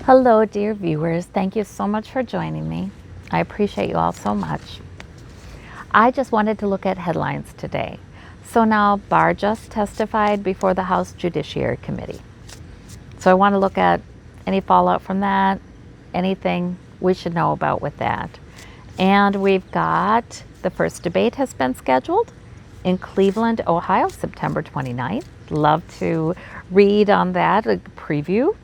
Hello, dear viewers. Thank you so much for joining me. I appreciate you all so much. I just wanted to look at headlines today. So now Barr just testified before the House Judiciary Committee. So I want to look at any fallout from that, anything we should know about with that. And we've got the first debate has been scheduled in Cleveland, Ohio, September 29th. Love to read on that, a preview.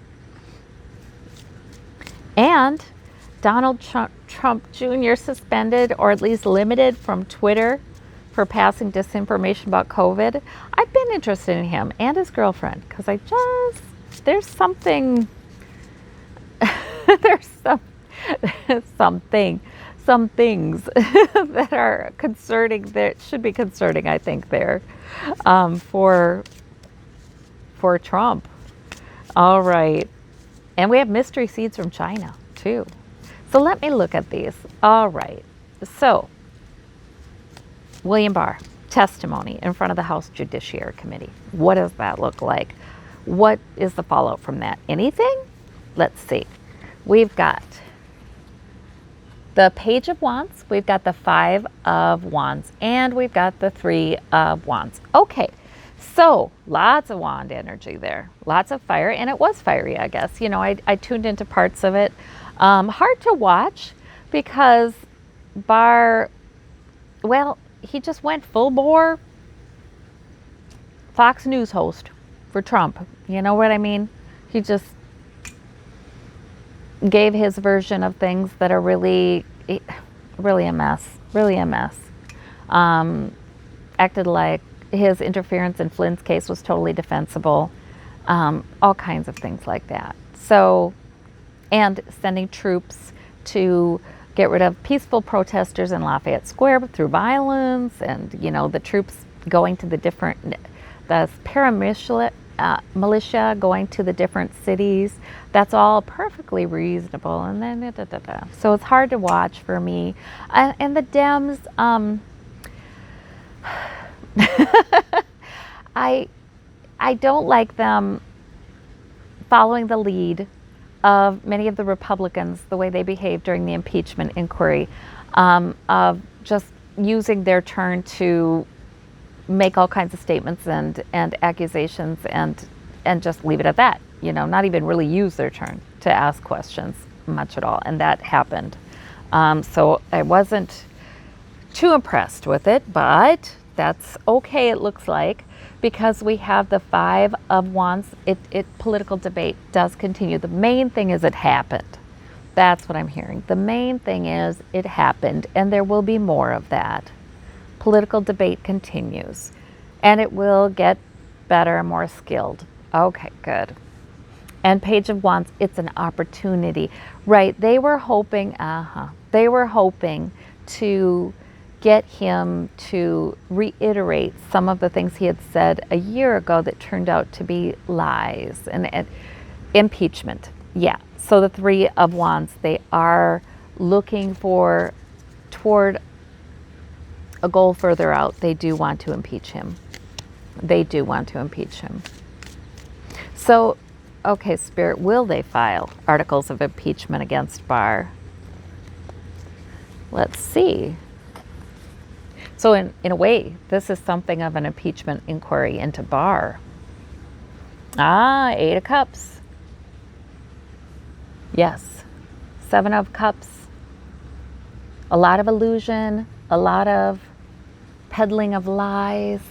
And Donald Trump Jr. suspended or at least limited from Twitter for passing disinformation about COVID. I've been interested in him and his girlfriend because there's something, there's some things that are concerning, that should be concerning, I think, there for Trump. All right. And we have mystery seeds from China, too. So let me look at these. All right. So, William Barr, testimony in front of the House Judiciary Committee. What does that look like? What is the fallout from that? Anything? Let's see. We've got the Page of Wands, we've got the Five of Wands, and we've got the Three of Wands. Okay. So lots of wand energy there, lots of fire, and it was fiery, I guess. You know, I tuned into parts of it. Hard to watch because Barr, well, he just went full bore Fox News host for Trump. You know what I mean? He just gave his version of things that are really a mess, acted like his interference in Flynn's case was totally defensible, all kinds of things like that. So, and sending troops to get rid of peaceful protesters in Lafayette Square through violence, and, you know, the troops going to the paramilitia militia going to the different cities. That's all perfectly reasonable. And then, so it's hard to watch for me. And the Dems, I don't like them following the lead of many of the Republicans, the way they behaved during the impeachment inquiry, of just using their turn to make all kinds of statements and accusations and just leave it at that. You know, not even really use their turn to ask questions much at all. And that happened. So I wasn't too impressed with it, but that's okay, it looks like, because we have the Five of Wands. Political debate does continue. The main thing is it happened. That's what I'm hearing. The main thing is it happened, and there will be more of that. Political debate continues, and it will get better and more skilled. Okay, good. And Page of Wands, it's an opportunity, right? They were hoping to get him to reiterate some of the things he had said a year ago that turned out to be lies and impeachment. Yeah. So the Three of Wands, they are looking toward a goal further out. They do want to impeach him. So, okay, Spirit, will they file articles of impeachment against Barr? Let's see. So in a way, this is something of an impeachment inquiry into Barr. Eight of Cups. Yes. Seven of Cups. A lot of illusion, a lot of peddling of lies.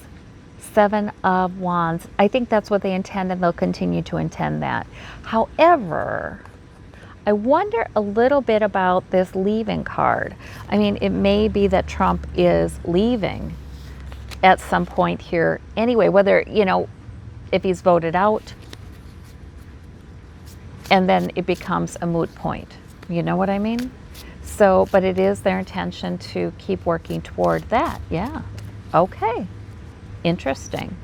Seven of Wands. I think that's what they intend, and they'll continue to intend that. However, I wonder a little bit about this leaving card. I mean, it may be that Trump is leaving at some point here anyway, whether, you know, if he's voted out, and then it becomes a moot point. You know what I mean? So, but it is their intention to keep working toward that. Yeah. Okay. Interesting.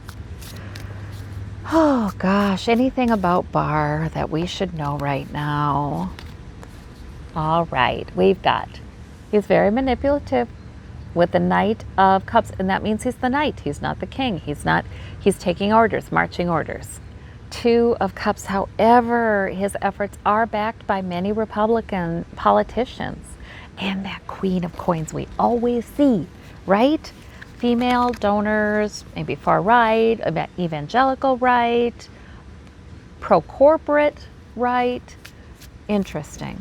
Oh gosh, anything about Barr that we should know right now? All right, he's very manipulative with the Knight of Cups, and that means he's the knight. He's not the king. He's taking orders, marching orders. Two of Cups, however, his efforts are backed by many Republican politicians. And that Queen of Coins we always see, right? Female donors, maybe far right, evangelical right, pro-corporate right. Interesting.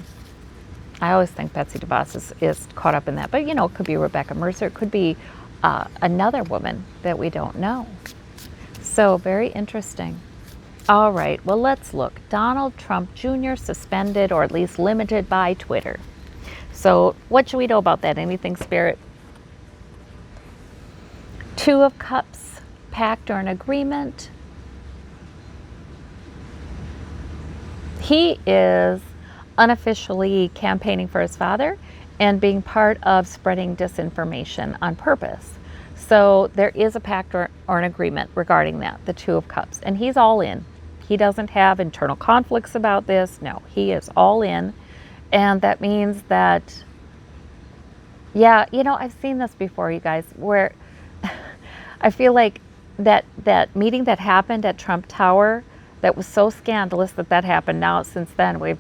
I always think Betsy DeVos is caught up in that. But, it could be Rebecca Mercer. It could be another woman that we don't know. So very interesting. All right, well, let's look. Donald Trump Jr. suspended or at least limited by Twitter. So what should we know about that? Anything, Spirit? Two of Cups, pact or an agreement. He is unofficially campaigning for his father and being part of spreading disinformation on purpose. So there is a pact or an agreement regarding that, the Two of Cups. And he's all in. He doesn't have internal conflicts about this. No, he is all in. And that means that, yeah, I've seen this before, you guys, where I feel like that meeting that happened at Trump Tower, that was so scandalous that happened. Now, since then, we've,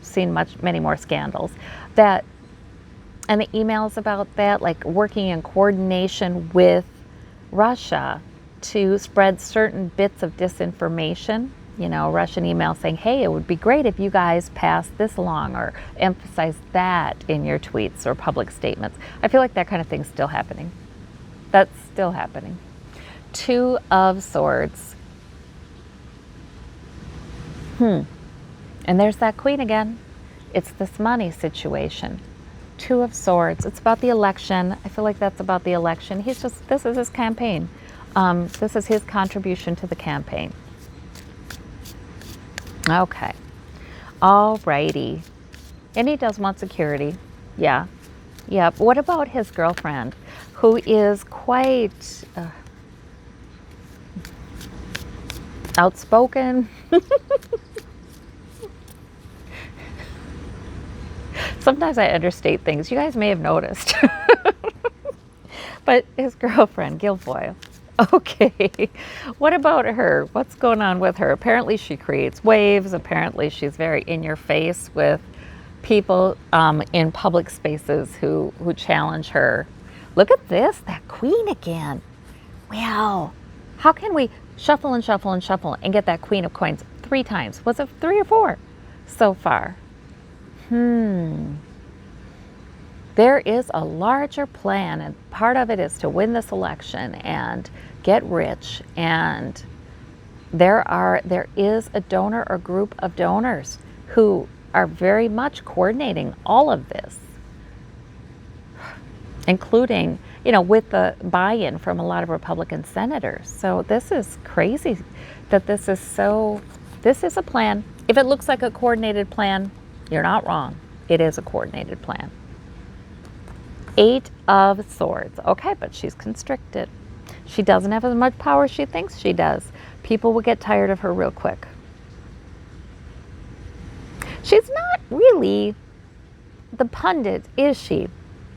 seen many more scandals. And the emails about that, like working in coordination with Russia to spread certain bits of disinformation. Russian emails saying, hey, it would be great if you guys pass this along or emphasize that in your tweets or public statements. I feel like that kind of thing's still happening. That's still happening. Two of Swords. And there's that Queen again. It's this money situation. Two of Swords. It's about the election. I feel like that's about the election. This is his campaign. This is his contribution to the campaign. Okay. All righty. And he does want security. Yeah. Yeah. What about his girlfriend, who is quite outspoken? Sometimes I understate things. You guys may have noticed. But his girlfriend, Guilfoyle. Okay. What about her? What's going on with her? Apparently she creates waves. Apparently she's very in your face with people in public spaces who challenge her. Look at this, that Queen again. Wow. How can we shuffle and shuffle and shuffle and get that Queen of Coins 3 times? Was it 3 or 4 so far? There is a larger plan, and part of it is to win this election and get rich. And there is a donor or group of donors who are very much coordinating all of this, including, with the buy-in from a lot of Republican senators. So this is crazy that this is a plan. If it looks like a coordinated plan, you're not wrong. It is a coordinated plan. 8 of Swords. Okay, but she's constricted. She doesn't have as much power as she thinks she does. People will get tired of her real quick. She's not really the pundit, is she?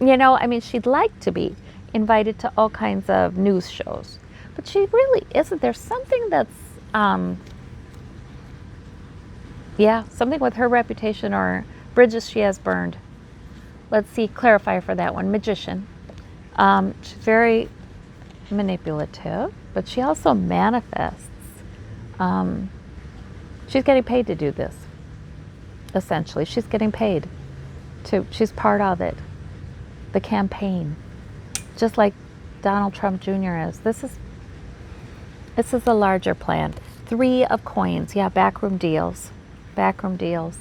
She'd like to be invited to all kinds of news shows, but she really isn't. There's something that's, something with her reputation or bridges she has burned. Let's see, clarifier for that one. Magician. She's very manipulative, but she also manifests. She's getting paid to do this. Essentially, she's getting paid she's part of it. The campaign. Just like Donald Trump Jr. is. This is a larger plan. 3 of Coins. Yeah, backroom deals. Backroom deals.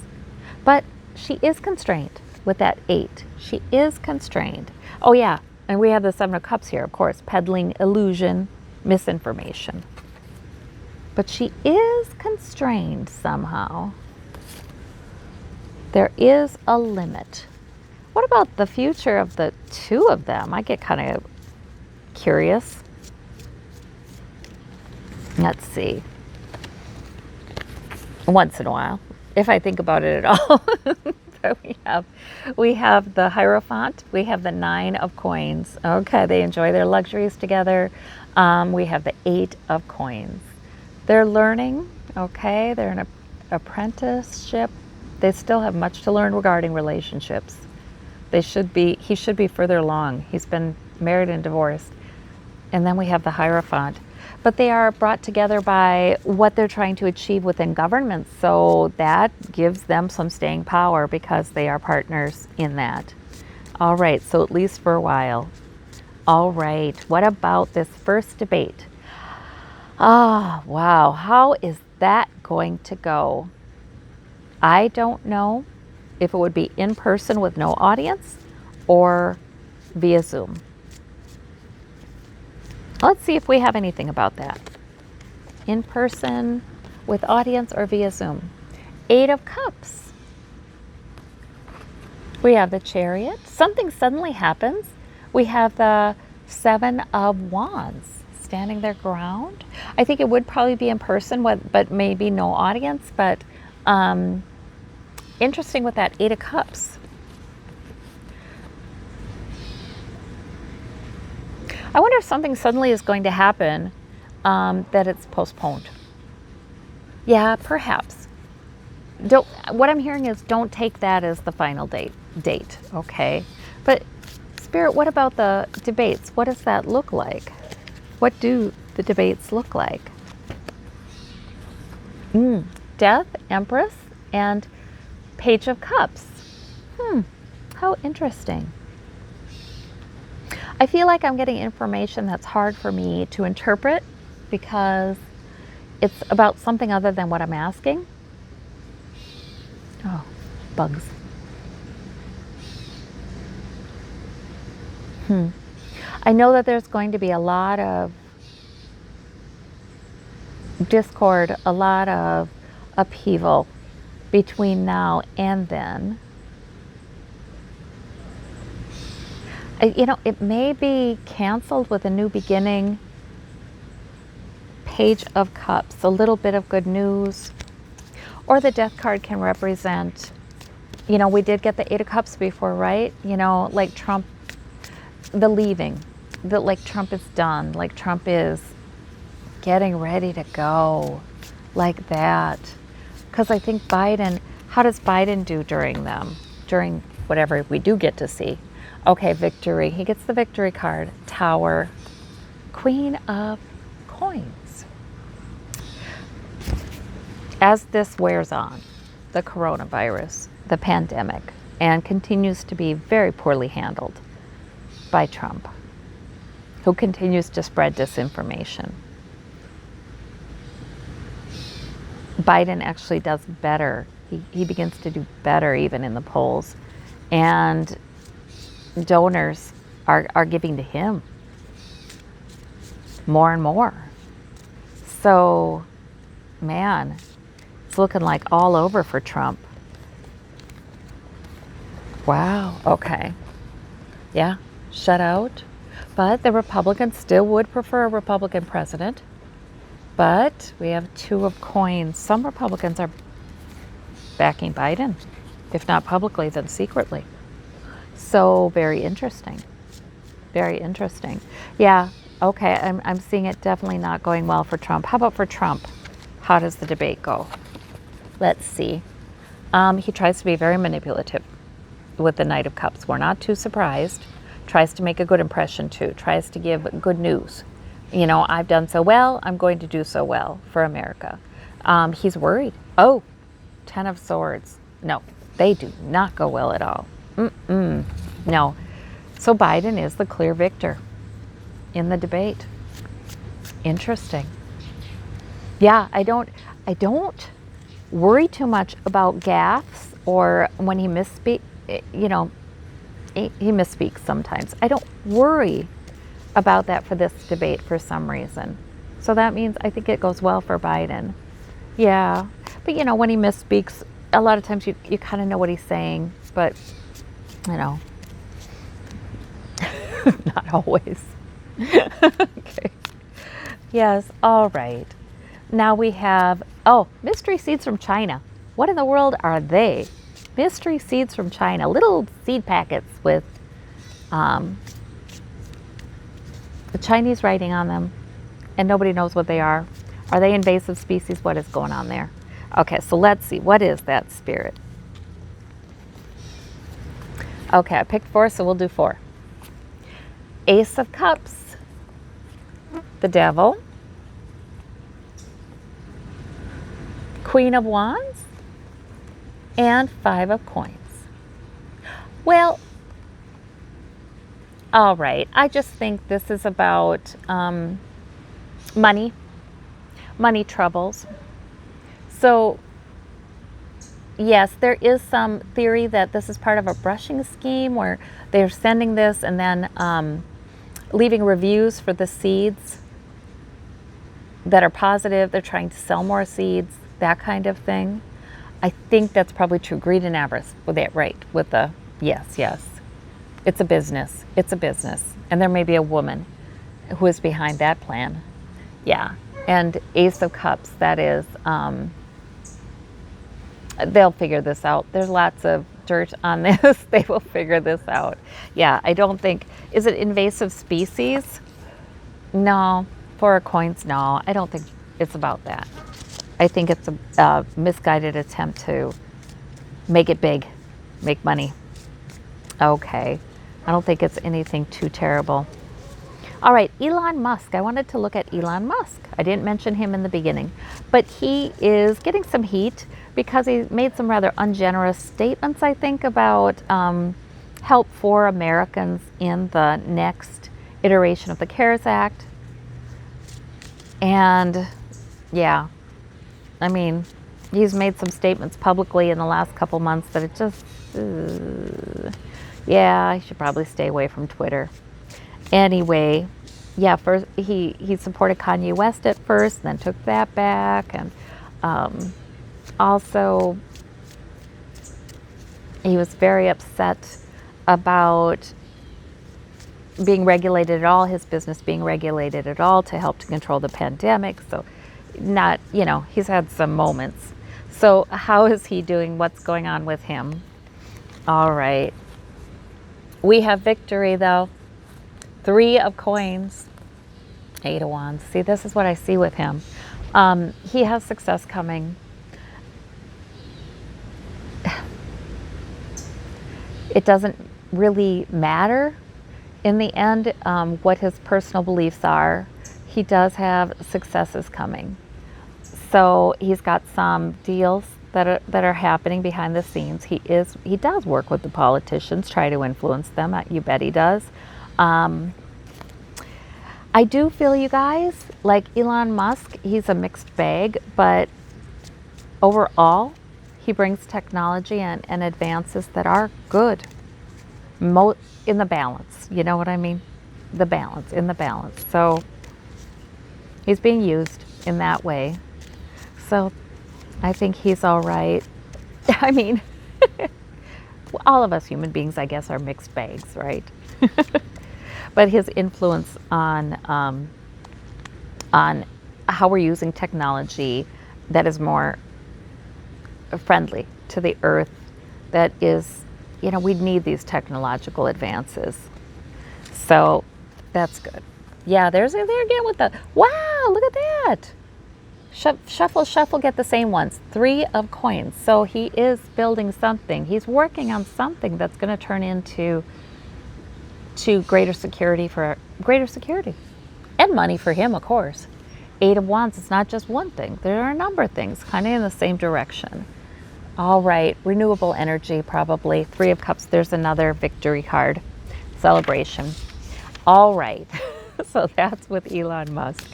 But she is constrained with that 8. She is constrained. Oh yeah, and we have the 7 of Cups here, of course, peddling illusion, misinformation. But she is constrained somehow. There is a limit. What about the future of the 2 of them? I get kind of curious. Let's see. Once in a while, if I think about it at all. So we have the Hierophant. We have the 9 of Coins. Okay, they enjoy their luxuries together. We have the 8 of Coins. They're learning. Okay, they're in an apprenticeship. They still have much to learn regarding relationships. He should be further along. He's been married and divorced. And then we have the Hierophant. But they are brought together by what they're trying to achieve within government. So that gives them some staying power because they are partners in that. All right, so at least for a while. All right, what about this first debate? Ah, wow, how is that going to go? I don't know if it would be in person with no audience or via Zoom. Let's see if we have anything about that. In person, with audience, or via Zoom. 8 of Cups. We have the Chariot. Something suddenly happens. We have the 7 of Wands standing their ground. I think it would probably be in person, but maybe no audience. But interesting with that 8 of Cups. I wonder if something suddenly is going to happen that it's postponed. Yeah, perhaps. What I'm hearing is don't take that as the final date, okay? But Spirit, what about the debates? What does that look like? What do the debates look like? Death, Empress, and Page of Cups. How interesting. I feel like I'm getting information that's hard for me to interpret because it's about something other than what I'm asking. Oh, bugs. I know that there's going to be a lot of discord, a lot of upheaval between now and then. It may be canceled with a new beginning. Page of Cups, a little bit of good news. Or the Death card can represent, we did get the 8 of Cups before, right? Like Trump, the leaving, that like Trump is done, like Trump is getting ready to go, like that. Because I think Biden, how does Biden do during whatever we do get to see? Okay, victory. He gets the victory card. Tower. Queen of Coins. As this wears on, the coronavirus, the pandemic, and continues to be very poorly handled by Trump, who continues to spread disinformation. Biden actually does better. He begins to do better even in the polls. And donors are giving to him more and more. So, man, it's looking like all over for Trump. Wow, okay. Yeah, shut out. But the Republicans still would prefer a Republican president. But we have 2 of Coins. Some Republicans are backing Biden, if not publicly, then secretly. So very interesting. Very interesting. Yeah, okay, I'm seeing it definitely not going well for Trump. How about for Trump? How does the debate go? Let's see. He tries to be very manipulative with the Knight of Cups. We're not too surprised. Tries to make a good impression too. Tries to give good news. I've done so well, I'm going to do so well for America. He's worried. Oh, 10 of Swords. No, they do not go well at all. No. So Biden is the clear victor in the debate. Interesting. Yeah, I don't worry too much about gaffes or when he misspeaks. He misspeaks sometimes. I don't worry about that for this debate for some reason. So that means I think it goes well for Biden. Yeah. But when he misspeaks, a lot of times you kind of know what he's saying, but not always. Okay. Yes, all right. Now we have, mystery seeds from China. What in the world are they? Mystery seeds from China, little seed packets with the Chinese writing on them, and nobody knows what they are. Are they invasive species? What is going on there? Okay, so let's see. What is that, Spirit? Okay, I picked 4, so we'll do 4. Ace of Cups, the Devil, Queen of Wands, and 5 of Coins. Well, all right. I just think this is about money troubles. So, yes, there is some theory that this is part of a brushing scheme where they're sending this and then leaving reviews for the seeds that are positive. They're trying to sell more seeds, that kind of thing. I think that's probably true. Greed and avarice, with that, right? With the yes. It's a business. It's a business. And there may be a woman who is behind that plan. Yeah. And Ace of Cups, that is, they'll figure this out. There's lots of dirt on this. They will figure this out. Yeah, I don't think, is it invasive species? No. 4 of Coins, no. I don't think it's about that. I think it's a misguided attempt to make it big, make money. Okay. I don't think it's anything too terrible. All right, Elon Musk. I wanted to look at Elon Musk. I didn't mention him in the beginning, but he is getting some heat because he made some rather ungenerous statements, I think, about help for Americans in the next iteration of the CARES Act. And yeah, I mean, he's made some statements publicly in the last couple months that it just, yeah, I should probably stay away from Twitter. Anyway, yeah, first he supported Kanye West at first, then took that back, and also he was very upset about being regulated at all, his business being regulated at all to help to control the pandemic. So not, you know, he's had some moments. So how is he doing? What's going on with him? All right. We have victory, though. 3 of Coins, 8 of Wands. See, this is what I see with him. He has success coming. It doesn't really matter in the end what his personal beliefs are. He does have successes coming. So he's got some deals that are happening behind the scenes. He does work with the politicians, try to influence them. You bet he does. I do feel, you guys, like Elon Musk, he's a mixed bag, but overall, he brings technology and advances that are good. In the balance, you know what I mean? The balance, in the balance. So he's being used in that way. So I think he's all right. I mean, all of us human beings, I guess, are mixed bags, right? But his influence on how we're using technology that is more friendly to the earth, that is, you know, we need these technological advances. So that's good. Yeah, there's there again with the, wow, look at that. Shuffle, get the same ones. 3 of Coins. So he is building something. He's working on something that's going to turn into greater security and money for him, of course. 8 of Wands. It's not just one thing. There are a number of things kind of in the same direction. All right, renewable energy, probably. 3 of Cups. There's another victory card. Celebration. All right. So that's with Elon Musk.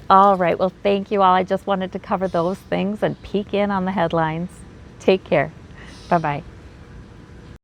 All right. Well, thank you all. I just wanted to cover those things and peek in on the headlines. Take care. Bye-bye.